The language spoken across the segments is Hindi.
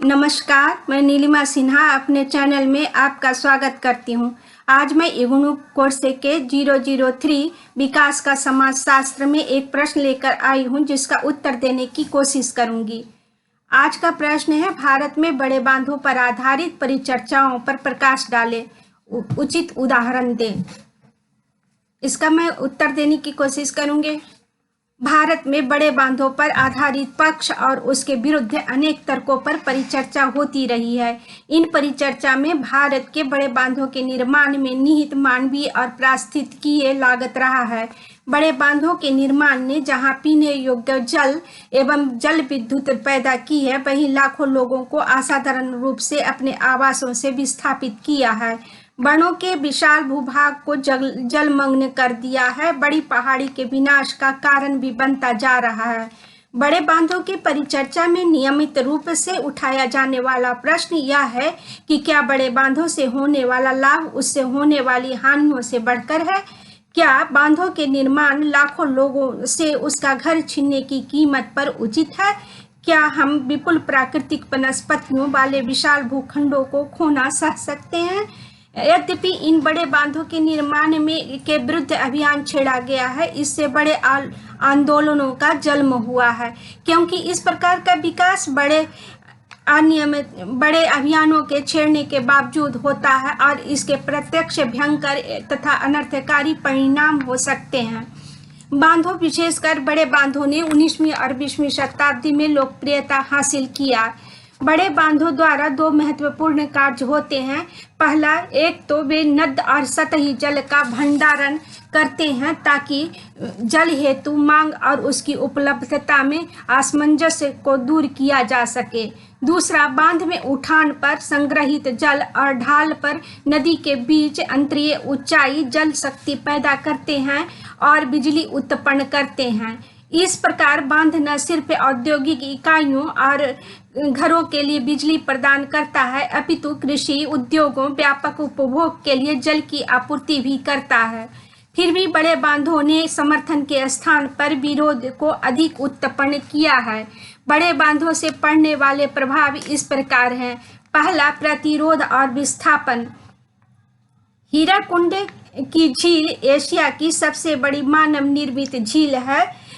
नमस्कार, मैं नीलिमा सिन्हा अपने चैनल में आपका स्वागत करती हूं। आज मैं इग्नू कोर्स के 003 विकास का समाजशास्त्र में एक प्रश्न लेकर आई हूं, जिसका उत्तर देने की कोशिश करूंगी। आज का प्रश्न है, भारत में बड़े बांधों पर आधारित परिचर्चाओं पर प्रकाश डालें, उचित उदाहरण दें। इसका मैं उत्तर देने की कोशिश करूंगी। भारत में बड़े बांधों पर आधारित पक्ष और उसके विरुद्ध अनेक तर्कों पर परिचर्चा होती रही है। इन परिचर्चा में भारत के बड़े बांधों के निर्माण में निहित मानवीय और पारिस्थितिकीय लागत रहा है। बड़े बांधों के निर्माण ने जहां पीने योग्य जल एवं जल विद्युत पैदा की है, वहीं लाखों लोगों को असाधारण रूप से अपने आवासों से विस्थापित किया है। वनों के विशाल भूभाग को जलमग्न कर दिया है। बड़ी पहाड़ी के विनाश का कारण भी बनता जा रहा है। बड़े बांधों की परिचर्चा में नियमित रूप से उठाया जाने वाला प्रश्न यह है कि क्या बड़े बांधों से होने वाला लाभ उससे होने वाली हानियों से बढ़कर है? क्या बांधों के निर्माण लाखों लोगों से उसका घर छीनने की कीमत पर उचित है? क्या हम विपुल प्राकृतिक वनस्पतियों वाले विशाल भूखंडों को खोना सह सकते हैं? यद्यपि इन बड़े बांधों के निर्माण के विरुद्ध अभियान छेड़ा गया है, इससे बड़े आंदोलनों का जन्म हुआ है, क्योंकि इस प्रकार का विकास बड़े अभियानों के छेड़ने के बावजूद होता है और इसके प्रत्यक्ष भयंकर तथा अनर्थकारी परिणाम हो सकते हैं। बांधों, विशेषकर बड़े बांधों ने 19वीं और 20वीं शताब्दी में लोकप्रियता हासिल किया। बड़े बांधों द्वारा दो महत्वपूर्ण कार्य होते हैं। पहला, एक तो वे नद और सतही जल का भंडारण करते हैं ताकि जल हेतु मांग और उसकी उपलब्धता में असमंजस को दूर किया जा सके। दूसरा, बांध में उठान पर संग्रहित जल और ढाल पर नदी के बीच अंतरीय ऊंचाई जल शक्ति पैदा करते हैं और बिजली उत्पन्न करते हैं। इस प्रकार बांध न सिर्फ औद्योगिक इकाइयों और घरों के लिए बिजली प्रदान करता है, अपितु कृषि उद्योगों, व्यापक उपभोग के लिए जल की आपूर्ति भी करता है। फिर भी बड़े बांधों ने समर्थन के स्थान पर विरोध को अधिक उत्पन्न किया है। बड़े बांधों से पड़ने वाले प्रभाव इस प्रकार हैं। पहला, प्रतिरोध और विस्थापन। हीराकुंड की झील एशिया की सबसे बड़ी मानव निर्मित झील है।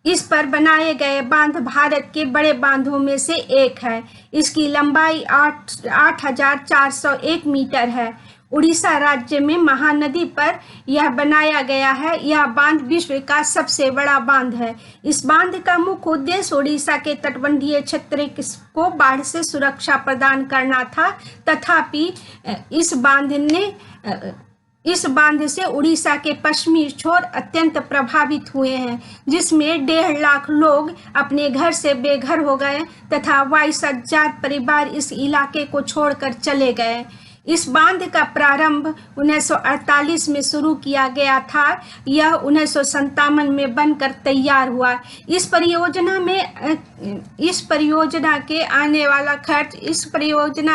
इस पर बनाए गए बांध भारत के बड़े बांधों में से एक है। इसकी लंबाई 8,401 मीटर है। उड़ीसा राज्य में महानदी पर यह बनाया गया है। यह बांध विश्व का सबसे बड़ा बांध है। इस बांध का मुख्य उद्देश्य उड़ीसा के तटबंधीय क्षेत्र को बाढ़ से सुरक्षा प्रदान करना था। तथापि इस बांध से उड़ीसा के पश्चिमी छोर अत्यंत प्रभावित हुए हैं, जिसमें 1.5 लाख लोग अपने घर से बेघर हो गए तथा 22,000 परिवार इस इलाके को छोड़कर चले गए। इस बांध का प्रारंभ 1948 में शुरू किया गया था। यह 1957 में बनकर तैयार हुआ। इस परियोजना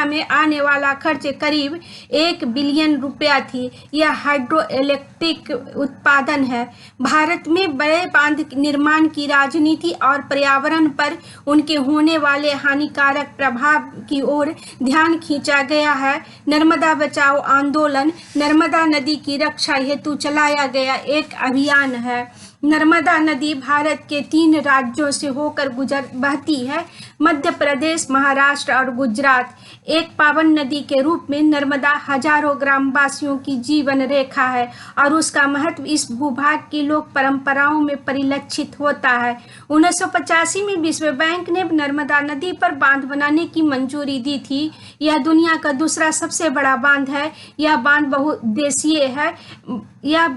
में आने वाला खर्च करीब 1 बिलियन रुपया थी। यह हाइड्रो इलेक्ट्रिक उत्पादन है। भारत में बड़े बांध निर्माण की राजनीति और पर्यावरण पर उनके होने वाले हानिकारक प्रभाव की ओर ध्यान खींचा गया है। नर्मदा बचाओ आंदोलन नर्मदा नदी की रक्षा हेतु चलाया गया एक अभियान है। नर्मदा नदी भारत के 3 राज्यों से होकर बहती है, मध्य प्रदेश, महाराष्ट्र और गुजरात। एक पावन नदी के रूप में नर्मदा हजारों ग्रामवासियों की जीवन रेखा है और उसका महत्व इस भूभाग की लोक परंपराओं में परिलक्षित होता है। 1985 में विश्व बैंक ने नर्मदा नदी पर बांध बनाने की मंजूरी दी थी। यह दुनिया का दूसरा सबसे बड़ा बांध है। यह बांध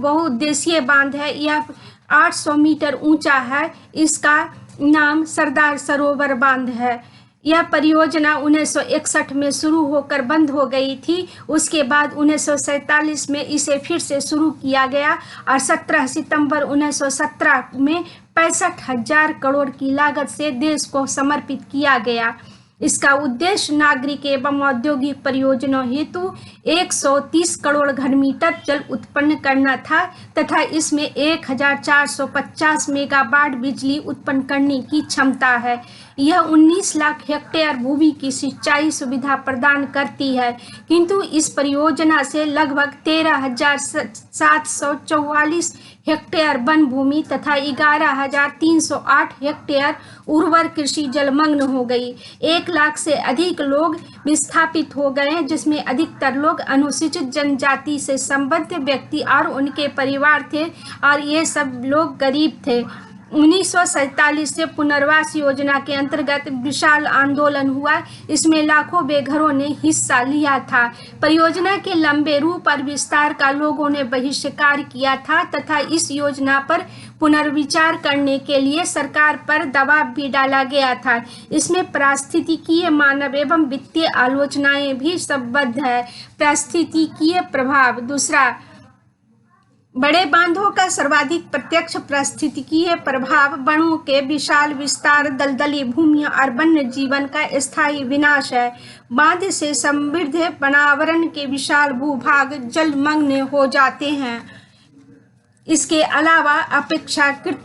बहुउद्देशीय बांध है। यह 800 मीटर ऊंचा है। इसका नाम सरदार सरोवर बांध है। यह परियोजना 1961 में शुरू होकर बंद हो गई थी। उसके बाद 1947 में इसे फिर से शुरू किया गया और 17 सितंबर 1917 में 65,000 करोड़ की लागत से देश को समर्पित किया गया। इसका उद्देश्य नागरिक एवं औद्योगिक परियोजनाओं हेतु 130 करोड़ घन मीटर जल उत्पन्न करना था तथा इसमें 1450 मेगावाट बिजली उत्पन्न करने की क्षमता है। यह 19 लाख हेक्टेयर भूमि की सिंचाई सुविधा प्रदान करती है, किंतु इस परियोजना से लगभग 13,744 हेक्टेयर वन भूमि तथा 11,308 हेक्टेयर उर्वर कृषि जलमग्न हो गई। 1 लाख से अधिक लोग विस्थापित हो गए, जिसमें अधिकतर लोग अनुसूचित जनजाति से संबद्ध व्यक्ति और उनके परिवार थे और ये सब लोग गरीब थे। 1947 से पुनर्वास योजना के अंतर्गत विशाल आंदोलन हुआ। इसमें लाखों बेघरों ने हिस्सा लिया था। परियोजना के लंबे रूप और विस्तार का लोगों ने बहिष्कार किया था तथा इस योजना पर पुनर्विचार करने के लिए सरकार पर दबाव भी डाला गया था। इसमें पारिस्थितिकीय, मानव एवं वित्तीय आलोचनाएं भी संबद्ध है। पारिस्थितिकीय प्रभाव। दूसरा, बड़े बांधों का सर्वाधिक प्रत्यक्ष पारिस्थितिकीय प्रभाव वनों के विशाल विस्तार, दलदली भूमियां और वन्य जीवन का स्थायी विनाश है। बांध से समृद्ध वनावरण के विशाल भूभाग जलमग्न हो जाते हैं। इसके अलावा अपेक्षाकृत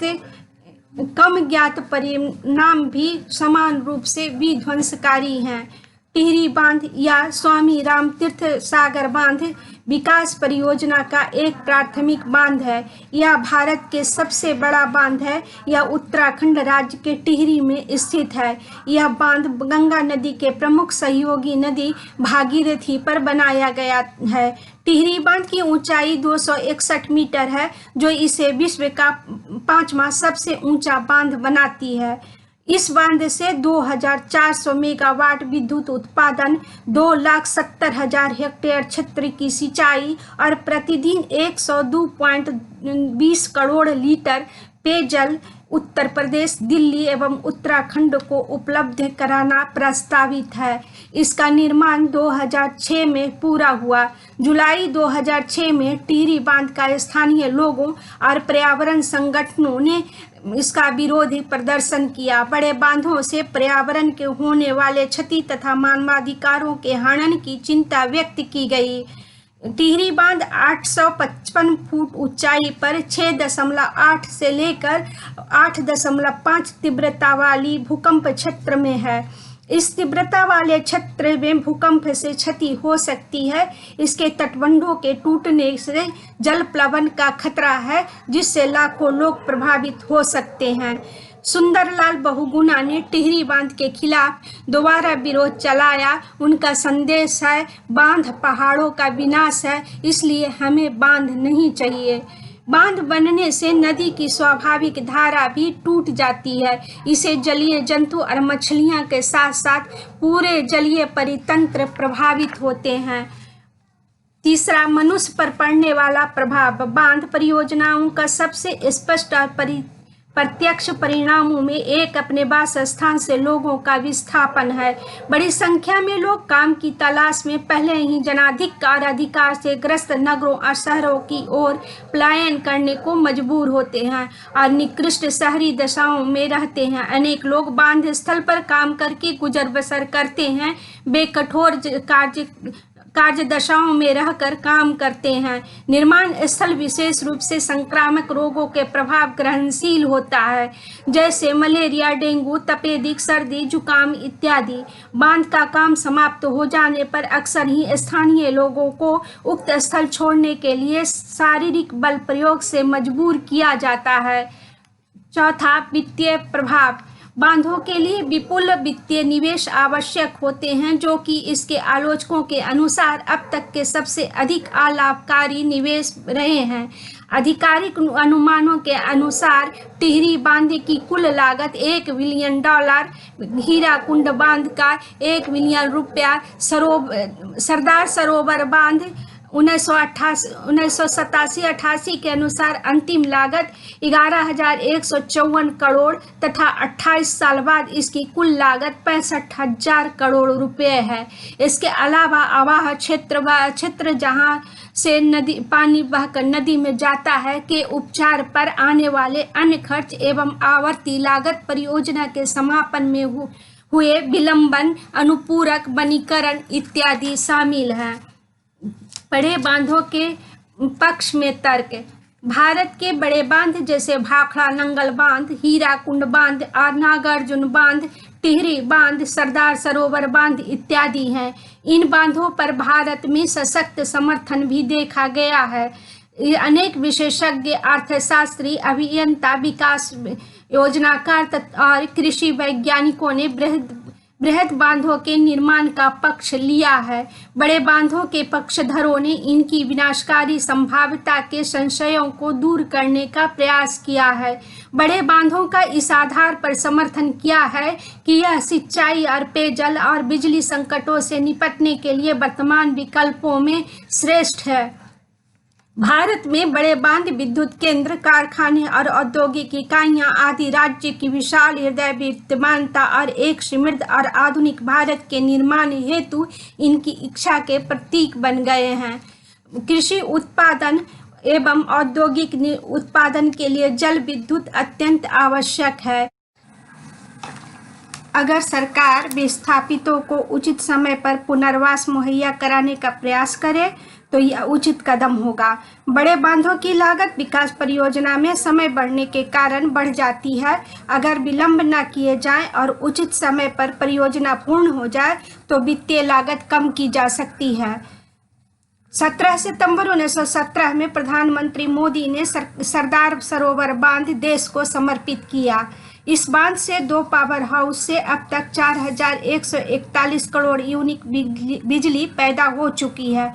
कम ज्ञात परिणाम भी समान रूप से विध्वंसकारी हैं। टिहरी बांध या स्वामी रामतीर्थ सागर बांध विकास परियोजना का एक प्राथमिक बांध है। यह भारत के सबसे बड़ा बांध है। यह उत्तराखंड राज्य के टिहरी में स्थित है। यह बांध गंगा नदी के प्रमुख सहयोगी नदी भागीरथी पर बनाया गया है। टिहरी बांध की ऊंचाई 261 मीटर है, जो इसे विश्व का 5वां सबसे ऊंचा बांध बनाती है। इस बांध से 2,400 मेगावाट विद्युत उत्पादन, 2,70,000 हेक्टेयर क्षेत्र की सिंचाई और प्रतिदिन 102.20 करोड़ लीटर पेयजल उत्तर प्रदेश, दिल्ली एवं उत्तराखंड को उपलब्ध कराना प्रस्तावित है। इसका निर्माण 2006 में पूरा हुआ। जुलाई 2006 में टिहरी बांध का स्थानीय लोगों और पर्यावरण संगठनों ने इसका विरोधी प्रदर्शन किया। बड़े बांधों से पर्यावरण के होने वाले क्षति तथा मानवाधिकारों के हनन की चिंता व्यक्त की गई। टिहरी बांध 855 फुट ऊंचाई पर 6.8 से लेकर 8.5 तीव्रता वाली भूकंप क्षेत्र में है। इस तीव्रता वाले क्षेत्र में भूकंप से क्षति हो सकती है। इसके तटबंधों के टूटने से जल प्लावन का खतरा है, जिससे लाखों लोग प्रभावित हो सकते हैं। सुंदरलाल बहुगुणा ने टिहरी बांध के खिलाफ दोबारा विरोध चलाया। उनका संदेश है, बांध पहाड़ों का विनाश है, इसलिए हमें बांध नहीं चाहिए। बांध बनने से नदी की स्वाभाविक धारा भी टूट जाती है। इसे जलीय जंतु और मछलियां के साथ साथ पूरे जलीय परितंत्र प्रभावित होते हैं। तीसरा, मनुष्य पर पड़ने वाला प्रभाव। बांध परियोजनाओं का सबसे स्पष्ट और प्रत्यक्ष परिणामों में एक अपने वासस्थान से लोगों का विस्थापन है। बड़ी संख्या में लोग काम की तलाश में पहले ही जनाधिकार अधिकार से ग्रस्त नगरों और शहरों की ओर पलायन करने को मजबूर होते हैं और निकृष्ट शहरी दशाओं में रहते हैं। अनेक लोग बांध स्थल पर काम करके गुजर बसर करते हैं। वे कठोर कार्य दशाओं में रहकर काम करते हैं। निर्माण स्थल विशेष रूप से संक्रामक रोगों के प्रभाव ग्रहणशील होता है, जैसे मलेरिया, डेंगू, तपेदिक, सर्दी, जुकाम इत्यादि। बांध का काम समाप्त हो जाने पर अक्सर ही स्थानीय लोगों को उक्त स्थल छोड़ने के लिए शारीरिक बल प्रयोग से मजबूर किया जाता है। चौथा, वित्तीय प्रभाव। बांधों के लिए विपुल वित्तीय निवेश आवश्यक होते हैं, जो कि इसके आलोचकों के अनुसार अब तक के सबसे अधिक अलाभकारी निवेश रहे हैं। आधिकारिक अनुमानों के अनुसार टिहरी बांध की कुल लागत $1 बिलियन, हीराकुंड बांध का $1 बिलियन, सरदार सरोवर बांध 1987-88 के अनुसार अंतिम लागत 11,154 करोड़ तथा 28 साल बाद इसकी कुल लागत 65,000 करोड़ रुपए है। इसके अलावा आवाह क्षेत्र जहां से पानी बहकर नदी में जाता है के उपचार पर आने वाले अन्य खर्च एवं आवर्ती लागत परियोजना के समापन में हुए विलंबन, अनुपूरक वनीकरण इत्यादि शामिल हैं। बड़े बांधों के पक्ष में तर्क। भारत के बड़े बांध जैसे भाखड़ा नंगल बांध, हीराकुंड बांध और नागार्जुन बांध, टिहरी बांध, सरदार सरोवर बांध इत्यादि हैं। इन बांधों पर भारत में सशक्त समर्थन भी देखा गया है। अनेक विशेषज्ञ, अर्थशास्त्री, अभियंता, विकास योजनाकार और कृषि वैज्ञानिकों ने बृहद बांधों के निर्माण का पक्ष लिया है। बड़े बांधों के पक्षधरों ने इनकी विनाशकारी संभाव्यता के संशयों को दूर करने का प्रयास किया है। बड़े बांधों का इस आधार पर समर्थन किया है कि यह सिंचाई और पेयजल और बिजली संकटों से निपटने के लिए वर्तमान विकल्पों में श्रेष्ठ है। भारत में बड़े बांध, विद्युत केंद्र, कारखाने और औद्योगिक इकाइयां आदि राज्य की विशाल हृदय विद्यमानता और एक समृद्ध और आधुनिक भारत के निर्माण हेतु इनकी इच्छा के प्रतीक बन गए हैं। कृषि उत्पादन एवं औद्योगिक उत्पादन के लिए जल विद्युत अत्यंत आवश्यक है। अगर सरकार विस्थापितों को उचित समय पर पुनर्वास मुहैया कराने का प्रयास करे तो यह उचित कदम होगा। बड़े बांधों की लागत विकास परियोजना में समय बढ़ने के कारण बढ़ जाती है। अगर विलंब न किए जाएं और उचित समय पर परियोजना पूर्ण हो जाए तो वित्तीय लागत कम की जा सकती है। 17 सितंबर 1917 में प्रधानमंत्री मोदी ने सरदार सरोवर बांध देश को समर्पित किया। इस बांध से 2 पावर हाउस से अब तक 4141 करोड़ यूनिट बिजली पैदा हो चुकी है।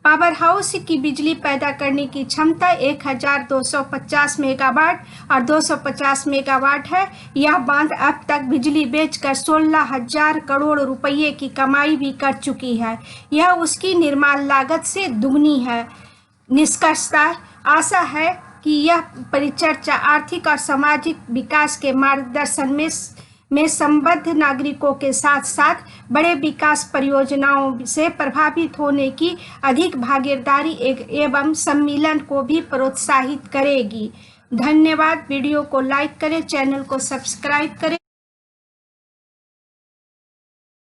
पावर हाउस की बिजली पैदा करने की क्षमता 1250 मेगावाट और 250 मेगावाट है। यह बांध अब तक बिजली बेचकर 16,000 करोड़ रुपये की कमाई भी कर चुकी है। यह उसकी निर्माण लागत से दुगनी है। निष्कर्षतः आशा है कि यह परिचर्चा आर्थिक और सामाजिक विकास के मार्गदर्शन में संबद्ध नागरिकों के साथ साथ बड़े विकास परियोजनाओं से प्रभावित होने की अधिक भागीदारी एवं सम्मिलन को भी प्रोत्साहित करेगी। धन्यवाद। वीडियो को लाइक करें, चैनल को सब्सक्राइब करें।